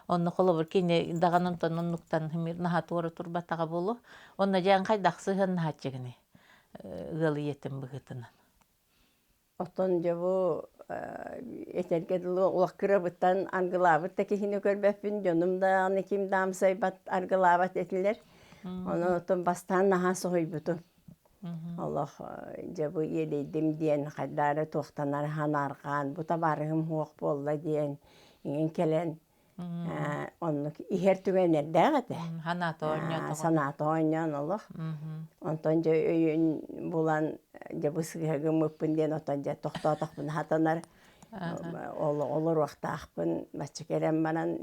Speaker 11: Onu kolobur kini dağanın tonunluktan himir naha tuarı turbataga bolu. Onu jan kaydaqsı hın nahatçıgını gılı yetim bıgıtınan.
Speaker 8: Otonca bu eterkedili ulaq kırabıttan argılabıt da kehini körbepin. Jonumda anı kim damsaybat argılabat etiler. Onu oton bastan naha soğuybutu. Allah bu yeleydim diyen kaddara toxtanar hanargan. Bu tabarığım hoq bolla diyen. İngin kelen. Onu iher tügener dağıdı. Sanatı oynayan Allah. Ontonca öyün bulan bu sıgıgım öpün diyen otonca toxta bunu hatanar. Olur vaxta akpın. Başçı kerem banan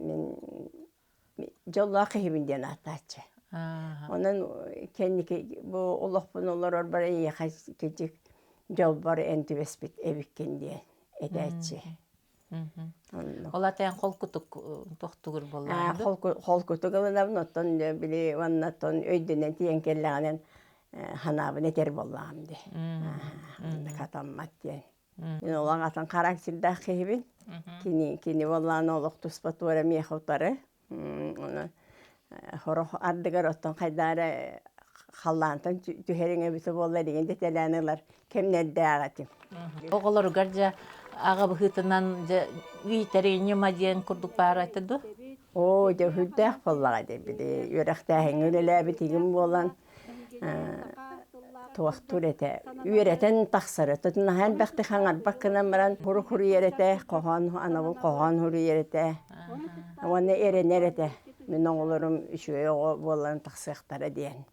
Speaker 8: jolluğa kıyibin diyen ataçı. Onun kendi bu Allah'ın olur bara iyi keçik jol var entüvespit evikken diye edetçi.
Speaker 11: Ola tayan kol kutuk toxtugur bollandı.
Speaker 8: Kol kutuk alınabın oton bile vannaton öydünen tiyen kelleğinen hanabın eter bollandı. Katanmat diye. Yine olan atan karakterdə kıyibin. Kini vallahi oluk tuspat var miyahutları. Horoh ardıgar ottan kaydara hallantan tüherine bütün bolla degen detelenirler. Kemler dağıtım.
Speaker 11: Oğullar garca ağa bıhıtından üyiteri nima diyen kurduk bağır aytıdı?
Speaker 8: O, hüddək bollağa de bile. Yörektähen öleler bitigim bolan tuaqtur ete. Üyereten taksarı. Tutun han bakti hangar bakınan baran huru yerete, kohan anavul kohan huru yerete. Onu erener ete. Men oğullarım şöyle bolan taksıqtara diyen.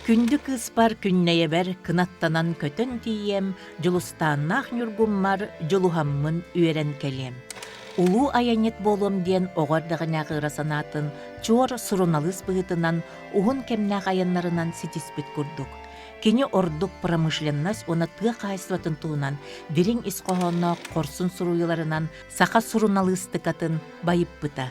Speaker 1: Күнді кыспар күннейебер кынаттанан көтөн тием, жулустаннах нүргуммар жулухаммын үйерен келем. Улуу аянет болом диен оғардағынағы санатын чуор суруналыс быгытынан уғын кемнақ аяннарынан ситиспит курдук. Кені ордук промышленность оны тыға қайсыватын туынан дерин исқоғонно корсун суруйларынан сақа суруналыстыкатын байып быта.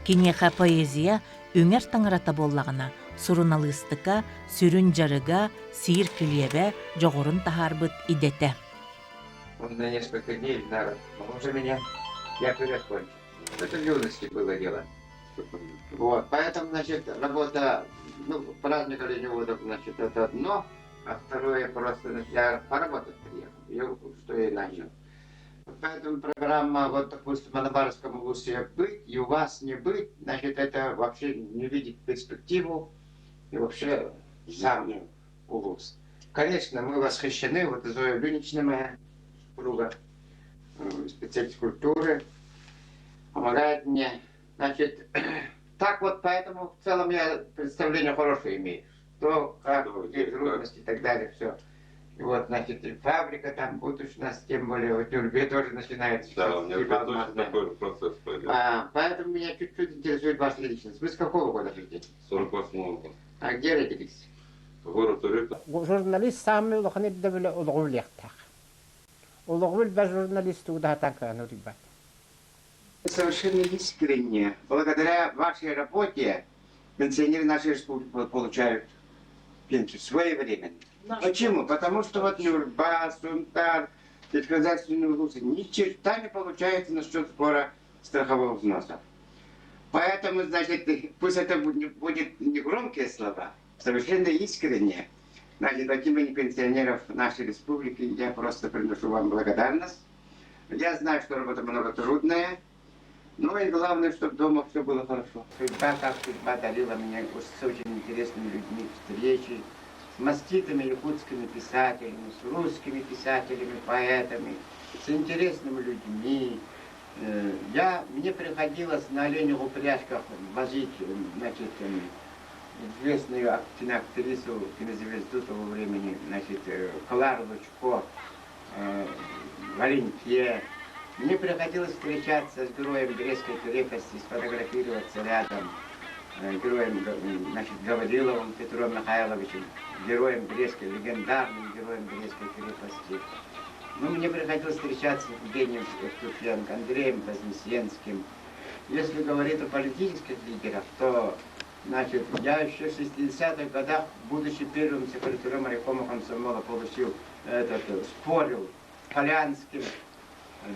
Speaker 1: Кенеха поэзия үңер таңырата боллағына, суруналыстыка, сүрін жарыга, сиир күлебе, жоғырын тахарбыт идете.
Speaker 2: Он на несколько дней, наверное, уже меня, я привет кончил. Это в юности было дело. Вот, поэтому, значит, работа, праздник для него, значит, это одно, а второе просто, я поработать приехал, что я и начал. Поэтому программа, вот, допустим, на Барском вузе быть, и у вас не быть, значит, это вообще не видеть перспективу и вообще сам улус. Конечно, мы восхищены, вот Зоя Люнична, моя супруга, специалист культуры, помогает мне. Значит, так вот, поэтому в целом я представление хорошее имею. Что, как, где трудности и так далее, все. И вот, значит, фабрика там будет у нас, тем более, вот Нюрбе тоже начинается.
Speaker 14: Да, у меня точно такой процесс пойдет.
Speaker 2: Поэтому меня чуть-чуть интересует ваша личность. Вы с какого года рождения?
Speaker 14: 48-го года.
Speaker 2: А где родились?
Speaker 14: Город Урюпин.
Speaker 15: Журналист самый лоханит да биле улгул лехтах. Улгул без журналиста удатан кану рибат.
Speaker 2: Совершенно искренне. Благодаря вашей работе пенсионеры нашей республики получают пенсию своевременно. Почему? Потому что вот Нюрба, Сунтар, сельскохозяйственные вузы ни черта не получается насчет сбора страхового взноса. Поэтому, значит, пусть это будет не громкие слова, совершенно искренне. Значит, от имени пенсионеров нашей республики я просто приношу вам благодарность Я знаю, что работа много трудная, но и главное, чтобы дома все было хорошо. Судьба, как судьба, дарила меня с очень интересными людьми встречи, с маститыми якутскими писателями, с русскими писателями, поэтами, с интересными людьми. Мне приходилось на оленях упряжках возить, значит, известную киноактрису, кинозвезду того времени, значит, Клару Лучко, Валентье. Мне приходилось встречаться с героем Брестской крепости, сфотографироваться рядом, героем, значит, Гавриловым Петром Михайловичем, героем Брестской, легендарным героем Брестской крепости. Ну, мне приходилось встречаться с Евгением Евтушенко, Андреем Вознесенским. Если говорить о политических лидерах, то, значит, я еще в 60-х годах, будучи первым секретарем райкома комсомола, спорил с Полянским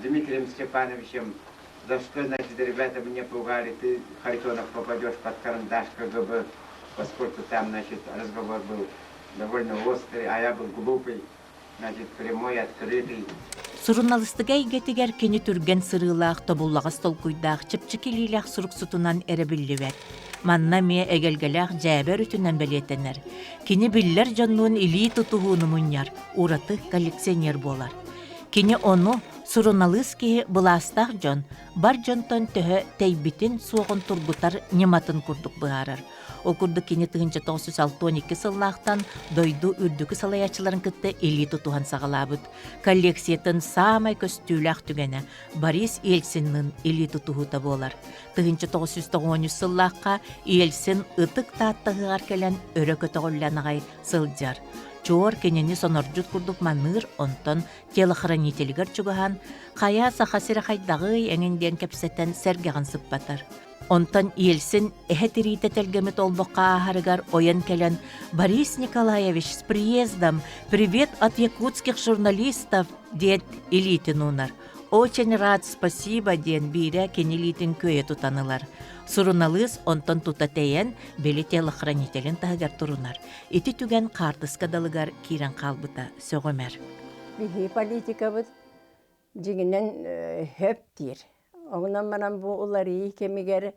Speaker 2: Дмитрием Степановичем, за что, значит, ребята мне пугали, ты, Харитонов, попадешь под карандаш КГБ, поскольку там, значит, разговор был довольно острый, а я был глупый, значит, прямой, открытый.
Speaker 1: Сурунналыстыга игетигер кені түрген сырылақ, тобуллаға столкуйдақ, чыпчыкилилақ сурук сутунан эребилливер. Манна мие эгелгелақ жәбер үтінен белетенер. Кені биллер жоннуын илии тутуғуны мұньяр, ураты коллекционер болар. Кені оны сурунналыс кеге бұластақ жон, бар жонтон төһө тейбитин суоғын тургутар нематын курдук бұғарар. О курдук кені 1962 сыллақтан дойду үрдікі салаячыларын кітті или тутуған сағалабыд. Коллекциятын самай көстүүлақ түгені Борис Ельциннің или тутуғыта болар. 1990 сыллаққа Ельцин ытык тааттығығар келен өрі көтіғылланығай сылджар. Чор кенені соноржут курдук маныр онтон телохранителигер чугахан, қая сахасыра хайдағы еңінден кепсеттен сәргеған сыппатар. Онтан Ельцин эхетерите телгемет олбоқа ахарыгар оян келен Борис Николаевич с приездом, привет от якутских журналистов, дед Илитин унар. Очень рад, спасибо, ден бире кенелитин көе тутанылар. Сурыналыс онтан тутатейен бели телохранителин тағығар турунар. Ити түген қартысқа далыгар кирен қалбыта сөғімер.
Speaker 8: Биhi политика бұд жігінен хөп дейір. Оғынан манан бұл улары кемігер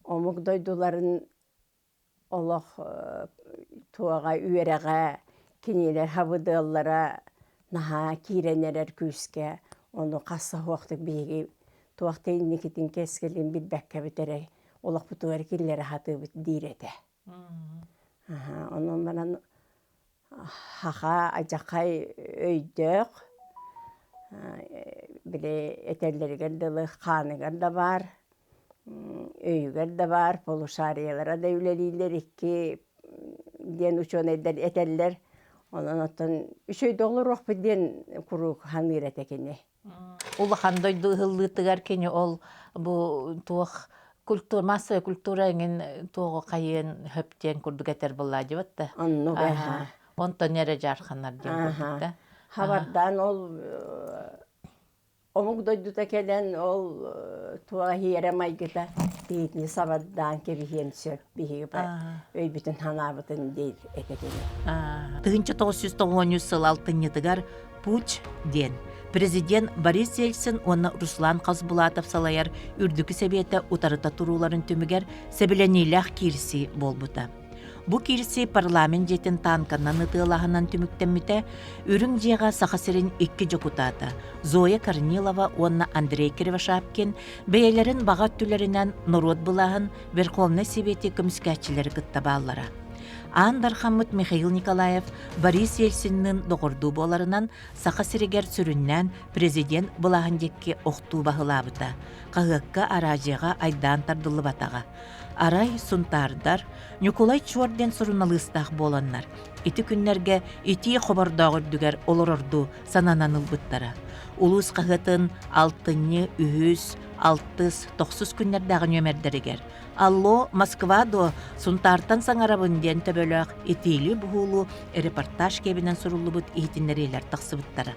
Speaker 8: омық дойдуларын олық туаға үйереға кенелер хабыдыллара наха киренерер күске оны қасы уақтық бейге туақты инекетін кескелін бір бәкке бітере олық бұтуар келері хаты бұт дейреті. Оның манан хаха ажақай өйдөк, біле этерлергер дылы қаныгар да бар, өйгер да бар, полушариялара да үлелейлер икки ден учон этерлер, онан оттан үшөйді олар оқ биден күрік ханыр әтекене.
Speaker 11: Улахандай дыгыллытыгар кені ол бұл туақ массовая культура еңін туғы қайын хөптен күрдік әтер бұлла жебатты.
Speaker 8: Онны бәйха.
Speaker 11: Онто нере жарқанар деп көрдікті.
Speaker 8: Хабардан ол омук дойдута келен ол туға хиере майгыта дейтіні сабаддан кебихен сөп бихи өй бүтін ханабытын дейт экетені.
Speaker 1: 1990 сыл 6-тыгар Пуч ден. Президент Борис Ельцин оны Руслан Қазбулатов салайар үрдікі себеті утарыта туруларын түмігер себеленейлақ кирси болбута. Бу кирси парламент жетін танканнан ытылағынан түміктемміте үрің жеға сақасырын 2 жокутата. Зоя Корнилова, онна Андрей Кривошапкин бәйелерін бағат түлерінен Нород бұлағын Верховный Советі көміскәтчілері кыттабаллара. Андархамыт Михаил Николаев Борис Ельциннің доғырду боларынан сақасырегер сүріннен президент бұлағын декке оқту бағылабыта. Қағыққа аражеға айдан тардылы батаға. Арай сунтардар, Николай Чорден сурыналыстақ боланнар. Ити күннерге ити қобардағыр дүгер олорорду санананыл бұттара. Улус қағытын 6-9 күннердағын өмердерігер. Алло, Москвадо сунтартан саңарабын ден төбөлөк итили бұғылу репортаж кебінен сұрулы бұд итінлерелер тақсы бұттара.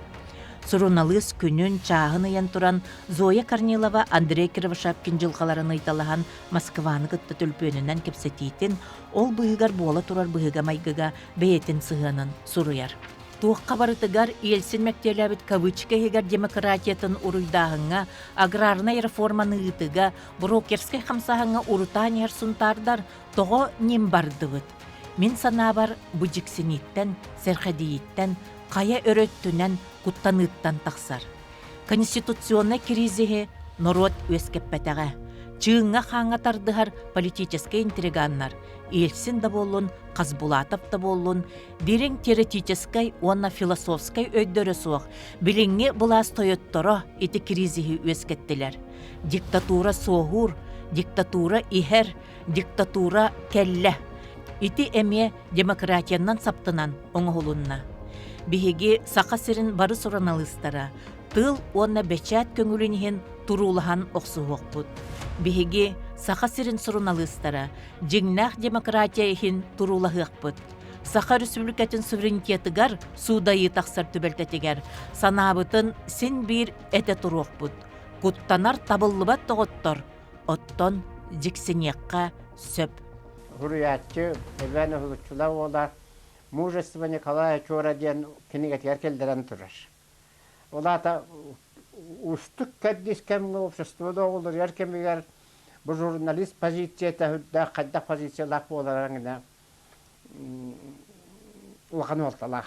Speaker 1: Суруналыс күнүн чаагын ыян туран Зоя Корнилова Андрей Кривошапкин жылгаларын ыйталахан Москваны кытты төлпөнүнөн кепсетийтин, ол быһыгар буола турар быһыга майгыга бэйетин сыһынын суруяр. Туаққа барытыгар елсин мәктеләбіт кавычка хегар демократиятын уруйдағыңа, аграрнай реформаны ытыга, брокерскай хамсағыңа урутанияр сунтардар, тоғы нем бардыбыт. Мен санабар бұджиксиниттен, сәрхадииттен, қая өрөттінен, куттаныттан тақсар. Конституционный кризиге народ өскеппетеге. Чыңға қаңа тардығар политический интриганнар, Елсин да болун, Қазбулатов да болун, дирен теоретической, онна философской өйдөрі соқ, біліңе бұлас тойотторо ити кризиги өскеттілер. Диктатура соғур, диктатура ихер, диктатура келле. Ити эме демократияннан саптынан оңғолунна. Биһиги сақа сирин бары сураналыстара, тыл онна бечат көңүлүнен турулахан оқсуғықпыд. Биһиги сақа сирин сураналыстара, жиңнақ демократияхин турулахықпыд. Сақа республикатын суверенитетігар судайы тақсар түбелтетігер, санабытын син бир әте туруқпыд. Куттанар табыллыбат тоғыттыр, оттон жиксинеққа сөп.
Speaker 15: Хуруятчы, эбәне хулуччулар олар, мужество Николая Чора ден кенигет яркелдерен турар. Олата устук кәддискәмге обществода олар яркемегер bu jurnalist pozitsiyada hudda qadda pozitsiyalar bo'larangda ulg'an oltalar.